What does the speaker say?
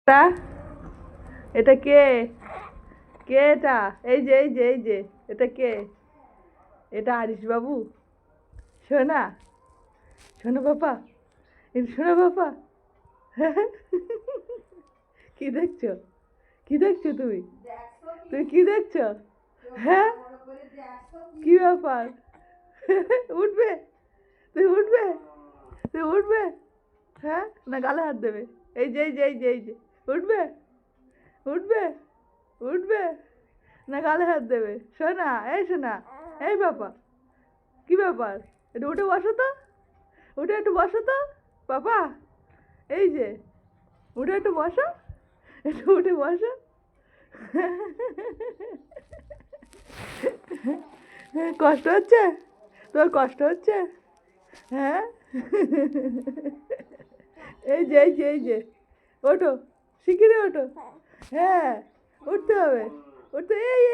টা এটা কে? কে এটা? এই যে এটা কে? এটা আরিশ বাবু? সোনা, সোনা বাবা, এটা সোনা বাবা। কি দেখছো? কি দেখছো তুমি? তুমি কি দেখছো? হ্যাঁ, কি ব্যাপার? উঠবে? তুমি উঠবে? তুমি উঠবে? হ্যাঁ, না গালে হাত দেবে? এই যে উঠবে? উঠবে? উঠবে না গালে হাত দেবে? শোনা, এই শোনা, এই বাবা, কি ব্যাপার? একটু উঠে বসো তো, উঠে একটু বসো তো বাবা। এই যে উঠে একটু বসো, একটু উঠে বসো। কষ্ট হচ্ছে? তোর কষ্ট হচ্ছে? হ্যাঁ। এই যে ওঠো, শিগগিরই ওঠো। হ্যাঁ, উঠতে হবে, উঠতে। এই